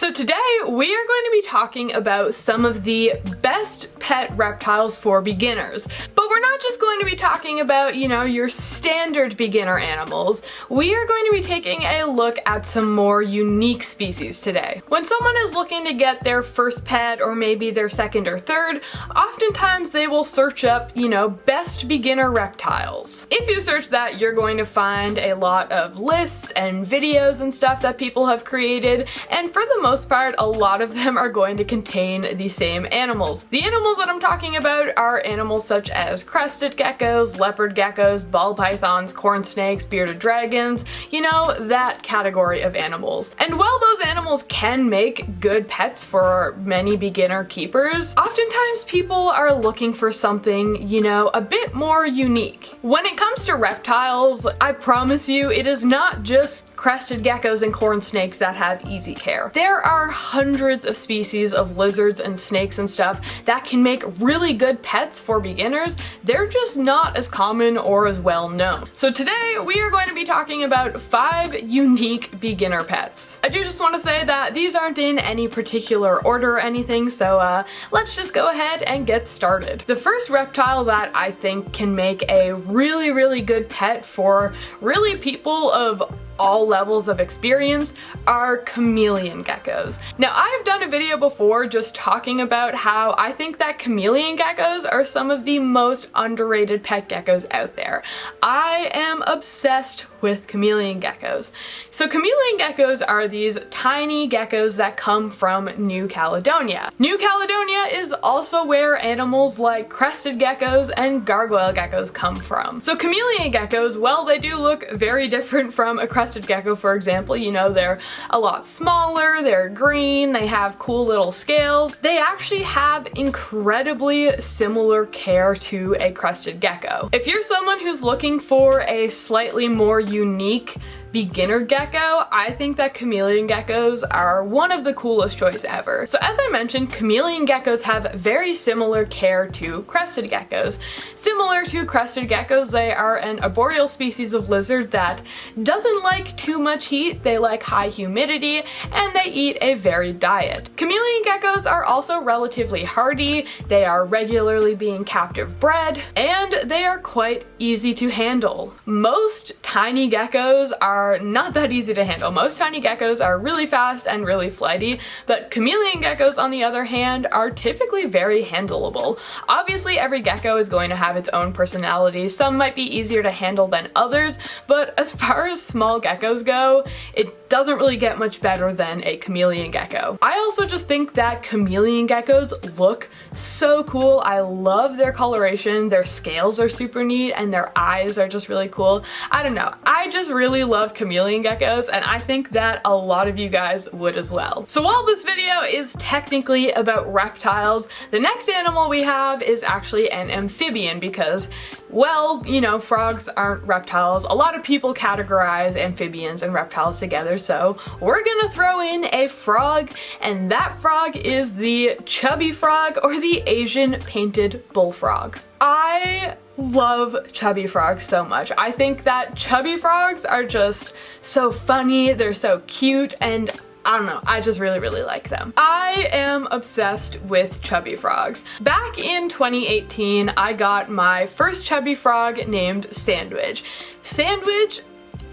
So today we are going to be talking about some of the best pet reptiles for beginners. But we're not just going to be talking about, you know, your standard beginner animals. We are going to be taking a look at some more unique species today. When someone is looking to get their first pet or maybe their second or third, oftentimes they will search up, you know, best beginner reptiles. If you search that, you're going to find a lot of lists and videos and stuff that people have created, and for the most part, a lot of them are going to contain the same animals. The animals that I'm talking about are animals such as crested geckos, leopard geckos, ball pythons, corn snakes, bearded dragons, you know, that category of animals. And while those animals can make good pets for many beginner keepers, oftentimes people are looking for something, you know, a bit more unique. When it comes to reptiles, I promise you, it is not just crested geckos and corn snakes that have easy care. There are hundreds of species of lizards and snakes and stuff that can make really good pets for beginners. They're just not as common or as well known. So today we are going to be talking about 5 unique beginner pets. I do just want to say that these aren't in any particular order or anything, so let's just go ahead and get started. The first reptile that I think can make a really good pet for really people of all levels of experience are chameleon geckos. Now, I've done a video before just talking about how I think that chameleon geckos are some of the most underrated pet geckos out there. I am obsessed with chameleon geckos. So chameleon geckos are these tiny geckos that come from New Caledonia. New Caledonia is also where animals like crested geckos and gargoyle geckos come from. So chameleon geckos, well, they do look very different from a crested gecko, for example. You know, they're a lot smaller, they're green, they have cool little scales. They actually have incredibly similar care to a crested gecko. If you're someone who's looking for a slightly more unique beginner gecko, I think that chameleon geckos are one of the coolest choices ever. So as I mentioned, chameleon geckos have very similar care to crested geckos. Similar to crested geckos, they are an arboreal species of lizard that doesn't like too much heat, they like high humidity, and they eat a varied diet. Chameleon geckos are also relatively hardy, they are regularly being captive bred, and they are quite easy to handle. Most tiny geckos are not that easy to handle. Most tiny geckos are really fast and really flighty, but chameleon geckos, on the other hand, are typically very handleable. Obviously, every gecko is going to have its own personality. Some might be easier to handle than others, but as far as small geckos go, it doesn't really get much better than a chameleon gecko. I also just think that chameleon geckos look so cool. I love their coloration, their scales are super neat, and their eyes are just really cool. I don't know, I just really love chameleon geckos, and I think that a lot of you guys would as well. So while this video is technically about reptiles, the next animal we have is actually an amphibian because, well, you know, frogs aren't reptiles. A lot of people categorize amphibians and reptiles together, so we're gonna throw in a frog, and that frog is the chubby frog or the Asian painted bullfrog. I love chubby frogs so much. I think that chubby frogs are just so funny, they're so cute, and I don't know, I just really like them. I am obsessed with chubby frogs. Back in 2018, I got my first chubby frog named Sandwich. Sandwich,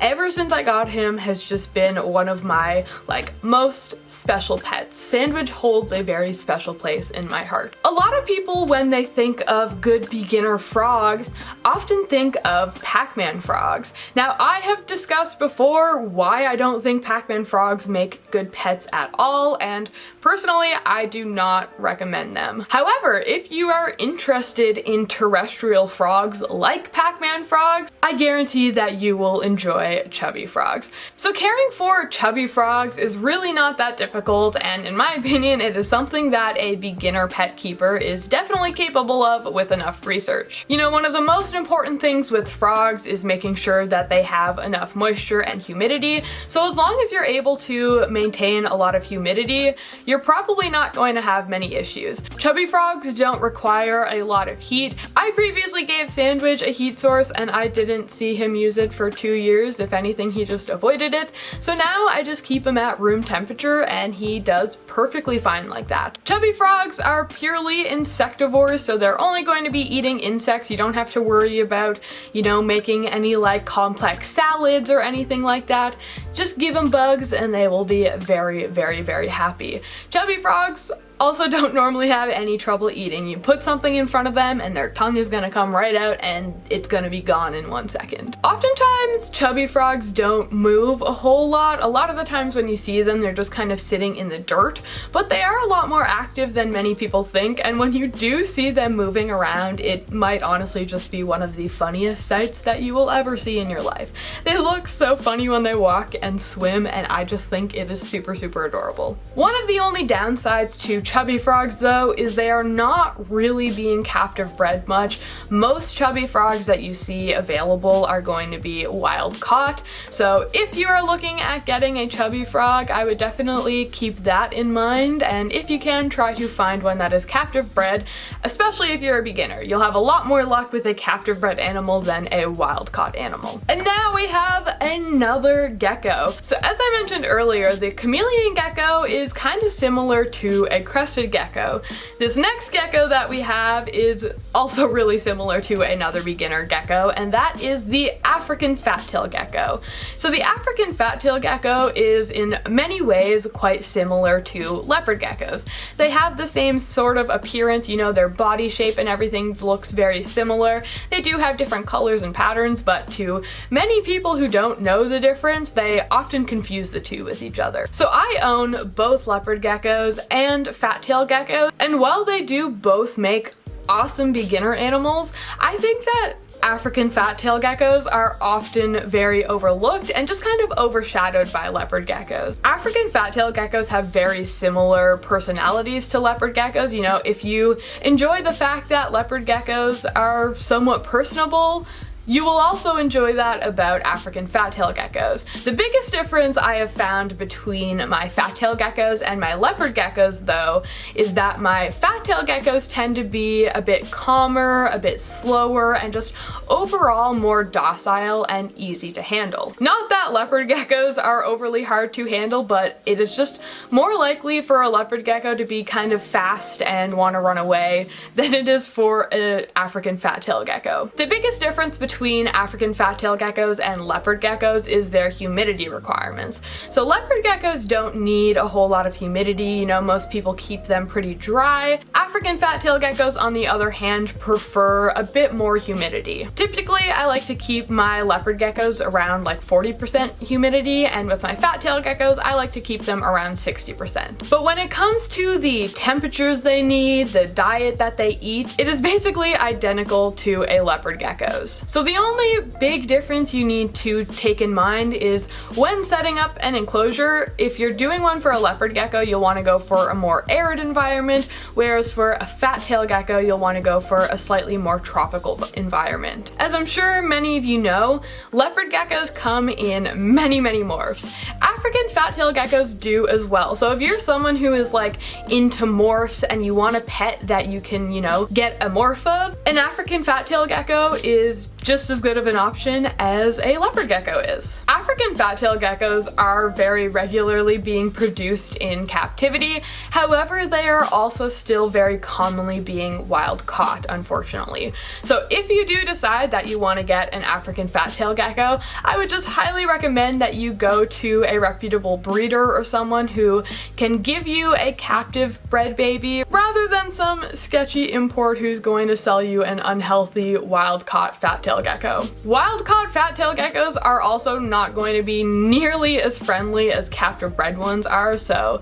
ever since I got him, has just been one of my, like, most special pets. Sandwich holds a very special place in my heart. A lot of people, when they think of good beginner frogs, often think of Pac-Man frogs. Now, I have discussed before why I don't think Pac-Man frogs make good pets at all, and personally, I do not recommend them. However, if you are interested in terrestrial frogs like Pac-Man frogs, I guarantee that you will enjoy chubby frogs. So caring for chubby frogs is really not that difficult, and in my opinion, it is something that a beginner pet keeper is definitely capable of with enough research. You know, one of the most important things with frogs is making sure that they have enough moisture and humidity, so as long as you're able to maintain a lot of humidity, you're probably not going to have many issues. Chubby frogs don't require a lot of heat. I previously gave Sandwich a heat source and I didn't see him use it for 2 years, worse. If anything, he just avoided it. So now I just keep him at room temperature and he does perfectly fine like that. Chubby frogs are purely insectivores, so they're only going to be eating insects. You don't have to worry about, you know, making any like complex salads or anything like that. Just give them bugs and they will be very, very, very happy. Chubby frogs also don't normally have any trouble eating. You put something in front of them and their tongue is gonna come right out and it's gonna be gone in 1 second. Oftentimes, chubby frogs don't move a whole lot. A lot of the times when you see them, they're just kind of sitting in the dirt, but they are a lot more active than many people think, and when you do see them moving around, it might honestly just be one of the funniest sights that you will ever see in your life. They look so funny when they walk and swim, and I just think it is super, super adorable. One of the only downsides to chubby frogs though is they are not really being captive bred much. Most chubby frogs that you see available are going to be wild caught. So if you are looking at getting a chubby frog, I would definitely keep that in mind, and if you can, try to find one that is captive bred, especially if you're a beginner. You'll have a lot more luck with a captive bred animal than a wild caught animal. And now we have another gecko. So as I mentioned earlier, the chameleon gecko is kind of similar to a crested gecko. This next gecko that we have is also really similar to another beginner gecko, and that is the African fat-tailed gecko. So the African fat-tailed gecko is in many ways quite similar to leopard geckos. They have the same sort of appearance, you know, their body shape and everything looks very similar. They do have different colors and patterns, but to many people who don't know the difference, they often confuse the two with each other. So I own both leopard geckos and fat-tailed geckos, and while they do both make awesome beginner animals, I think that African fat-tailed geckos are often very overlooked and just kind of overshadowed by leopard geckos. African fat-tailed geckos have very similar personalities to leopard geckos. You know, if you enjoy the fact that leopard geckos are somewhat personable, you will also enjoy that about African fat-tailed geckos. The biggest difference I have found between my fat-tailed geckos and my leopard geckos, though, is that my fat-tailed geckos tend to be a bit calmer, a bit slower, and just overall more docile and easy to handle. Not that leopard geckos are overly hard to handle, but it is just more likely for a leopard gecko to be kind of fast and want to run away than it is for an African fat-tailed gecko. The biggest difference between African fat-tailed geckos and leopard geckos is their humidity requirements. So leopard geckos don't need a whole lot of humidity, you know, most people keep them pretty dry. African fat-tailed geckos, on the other hand, prefer a bit more humidity. Typically, I like to keep my leopard geckos around like 40% humidity, and with my fat-tailed geckos, I like to keep them around 60%. But when it comes to the temperatures they need, the diet that they eat, it is basically identical to a leopard gecko's. So the only big difference you need to take in mind is when setting up an enclosure. If you're doing one for a leopard gecko, you'll want to go for a more arid environment, whereas for a fat-tailed gecko, you'll want to go for a slightly more tropical environment. As I'm sure many of you know, leopard geckos come in many, many morphs. African fat-tailed geckos do as well. So if you're someone who is like into morphs and you want a pet that you can, you know, get a morph of, an African fat-tailed gecko is just as good of an option as a leopard gecko is. African fat-tailed geckos are very regularly being produced in captivity. However, they are also still very commonly being wild caught, unfortunately. So if you do decide that you want to get an African fat-tailed gecko, I would just highly recommend that you go to a reputable breeder or someone who can give you a captive bred baby rather than some sketchy import who's going to sell you an unhealthy wild caught fat-tailed gecko. Wild caught fat-tailed geckos are also not going to be nearly as friendly as captive bred ones are, so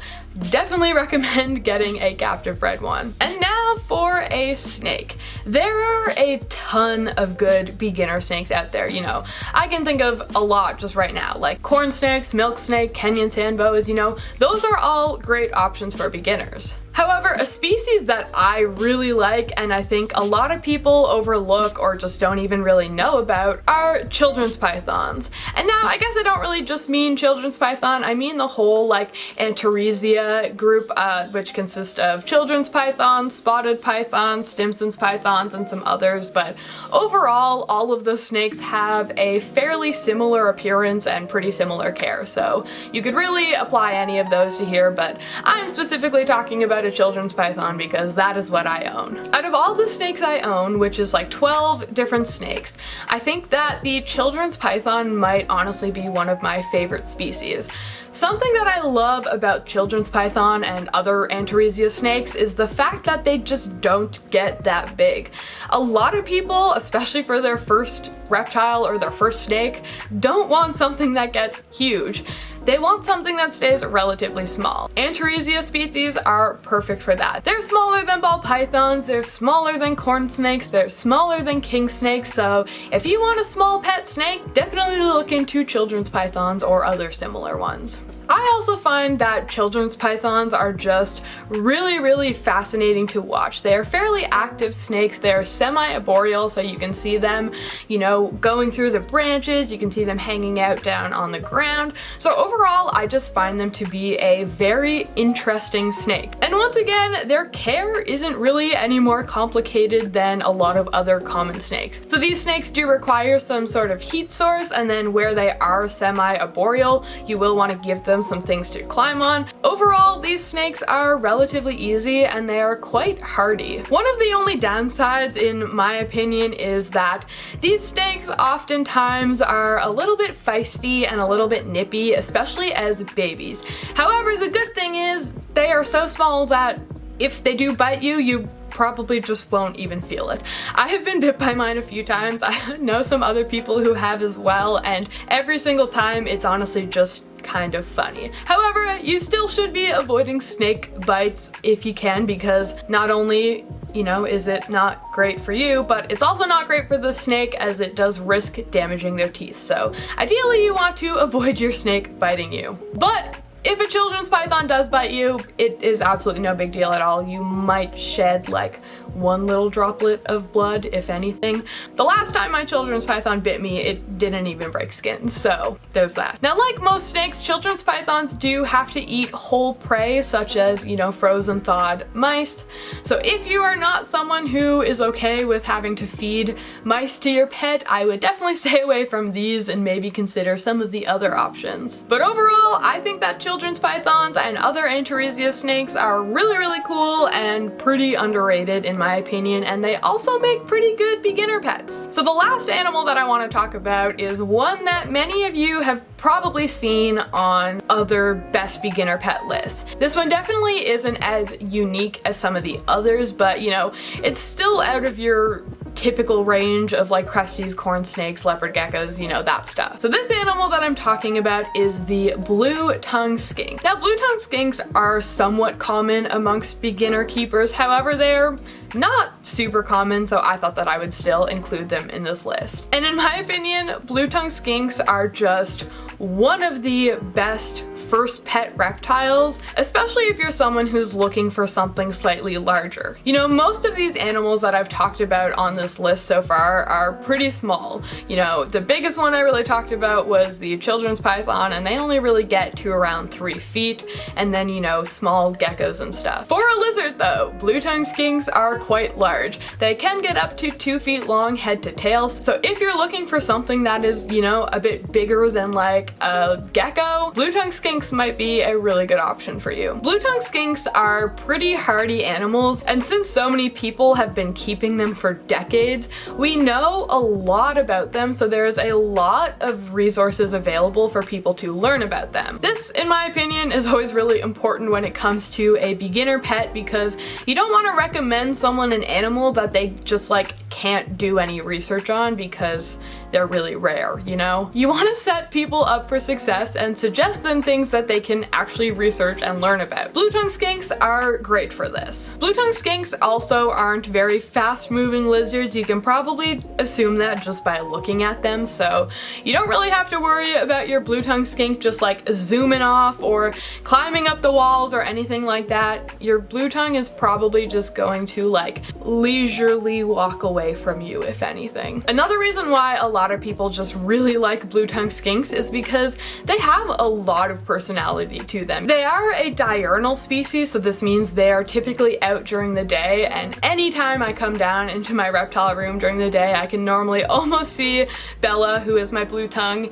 definitely recommend getting a captive bred one. And now for a snake. There are a ton of good beginner snakes out there, you know. I can think of a lot just right now, like corn snakes, milk snake, Kenyan sand boas, you know. Those are all great options for beginners. However, a species that I really like and I think a lot of people overlook or just don't even really know about are children's pythons. And now I guess I don't really just mean children's python, I mean the whole like Antaresia group, which consists of children's pythons, spotted pythons, Stimson's pythons, and some others, but overall all of the snakes have a fairly similar appearance and pretty similar care, so you could really apply any of those to here, but I'm specifically talking about a children's python because that is what I own. Out of all the snakes I own, which is like 12 different snakes, I think that the children's python might honestly be one of my favorite species. Something that I love about children's python and other Antaresia snakes is the fact that they just don't get that big. A lot of people, especially for their first reptile or their first snake, don't want something that gets huge. They want something that stays relatively small. Antaresia species are perfect for that. They're smaller than ball pythons, they're smaller than corn snakes, they're smaller than king snakes, so if you want a small pet snake, definitely look into children's pythons or other similar ones. I also find that children's pythons are just really fascinating to watch. They are fairly active snakes. They're semi-arboreal, so you can see them, you know, going through the branches, you can see them hanging out down on the ground. So overall, I just find them to be a very interesting snake. And once again, their care isn't really any more complicated than a lot of other common snakes. So these snakes do require some sort of heat source, and then where they are semi-arboreal, you will want to give them some things to climb on. Overall, these snakes are relatively easy and they are quite hardy. One of the only downsides, in my opinion, is that these snakes oftentimes are a little bit feisty and a little bit nippy, especially as babies. However, the good thing is they are so small that if they do bite you, you probably just won't even feel it. I have been bit by mine a few times. I know some other people who have as well, and every single time it's honestly just kind of funny. However, you still should be avoiding snake bites if you can, because not only, you know, is it not great for you, but it's also not great for the snake as it does risk damaging their teeth. So ideally you want to avoid your snake biting you. But if a children's python does bite you, it is absolutely no big deal at all. You might shed like one little droplet of blood, if anything. The last time my children's python bit me, it didn't even break skin, so there's that. Now, like most snakes, children's pythons do have to eat whole prey, such as, you know, frozen thawed mice. So if you are not someone who is okay with having to feed mice to your pet, I would definitely stay away from these and maybe consider some of the other options. But overall, I think that children's pythons and other Antaresia snakes are really cool and pretty underrated in my opinion, and they also make pretty good beginner pets. So the last animal that I want to talk about is one that many of you have probably seen on other best beginner pet lists. This one definitely isn't as unique as some of the others, but you know, it's still out of your typical range of like cresties, corn snakes, leopard geckos, you know, that stuff. So this animal that I'm talking about is the blue-tongued skink. Now, blue-tongued skinks are somewhat common amongst beginner keepers, however, they're not super common, so I thought that I would still include them in this list. And in my opinion, blue-tongued skinks are just one of the best first pet reptiles, especially if you're someone who's looking for something slightly larger. You know, most of these animals that I've talked about on this list so far are pretty small. You know, the biggest one I really talked about was the children's python, and they only really get to around 3 feet, and then, you know, small geckos and stuff. For a lizard though, blue-tongued skinks are quite large. They can get up to 2 feet long head to tail, so if you're looking for something that is, you know, a bit bigger than like a gecko, blue-tongued skinks might be a really good option for you. Blue-tongued skinks are pretty hardy animals, and since so many people have been keeping them for decades, we know a lot about them, so there's a lot of resources available for people to learn about them. This, in my opinion, is always really important when it comes to a beginner pet, because you don't want to recommend someone an animal that they just like can't do any research on because they're really rare, you know? You want to set people up up for success and suggest them things that they can actually research and learn about. Blue-tongued skinks are great for this. Blue-tongued skinks also aren't very fast-moving lizards. You can probably assume that just by looking at them, so you don't really have to worry about your blue-tongued skink just like zooming off or climbing up the walls or anything like that. Your blue tongue is probably just going to like leisurely walk away from you, if anything. Another reason why a lot of people just really like blue-tongued skinks is because they have a lot of personality to them. They are a diurnal species, so this means they are typically out during the day, and anytime I come down into my reptile room during the day, I can normally almost see Bella, who is my blue tongue,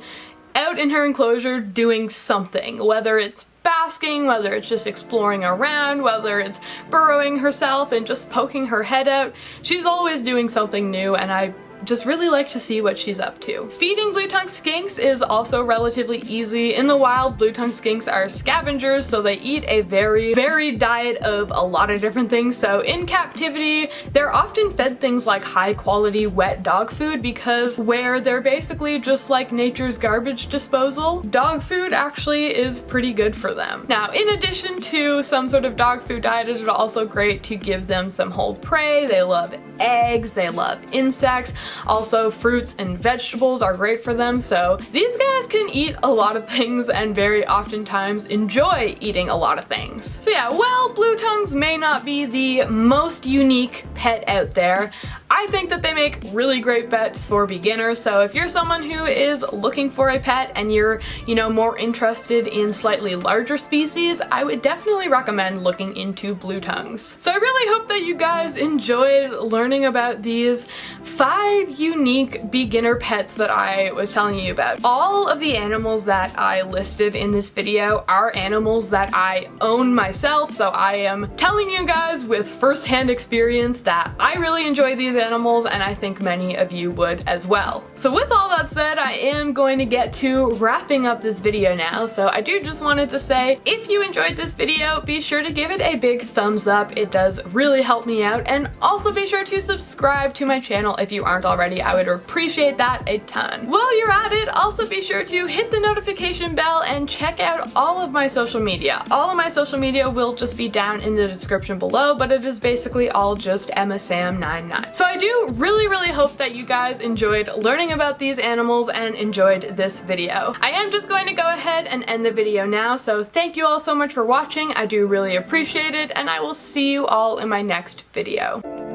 out in her enclosure doing something, whether it's basking, whether it's just exploring around, whether it's burrowing herself and just poking her head out. She's always doing something new, and I just really like to see what she's up to. Feeding blue-tongued skinks is also relatively easy. In the wild, blue-tongued skinks are scavengers, so they eat a very varied diet of a lot of different things. So in captivity, they're often fed things like high-quality wet dog food, because where they're basically just like nature's garbage disposal, dog food actually is pretty good for them. Now, in addition to some sort of dog food diet, it's also great to give them some whole prey. They love eggs, they love insects. Also, fruits and vegetables are great for them, so these guys can eat a lot of things and very oftentimes enjoy eating a lot of things. So yeah, while blue tongues may not be the most unique pet out there, I think that they make really great pets for beginners. So if you're someone who is looking for a pet and you're, more interested in slightly larger species, I would definitely recommend looking into blue tongues. So I really hope that you guys enjoyed learning about these 5 unique beginner pets that I was telling you about. All of the animals that I listed in this video are animals that I own myself, so I am telling you guys with first-hand experience that I really enjoy these animals, and I think many of you would as well. So with all that said, I am going to get to wrapping up this video now, so I do just wanted to say, if you enjoyed this video, be sure to give it a big thumbs up. It does really help me out, and also be sure to subscribe to my channel if you aren't already. I would appreciate that a ton. While you're at it, also be sure to hit the notification bell and check out all of my social media. All of my social media will just be down in the description below, but it is basically all just EmmaSam99. So I do really hope that you guys enjoyed learning about these animals and enjoyed this video. I am just going to go ahead and end the video now, so thank you all so much for watching. I do really appreciate it, and I will see you all in my next video.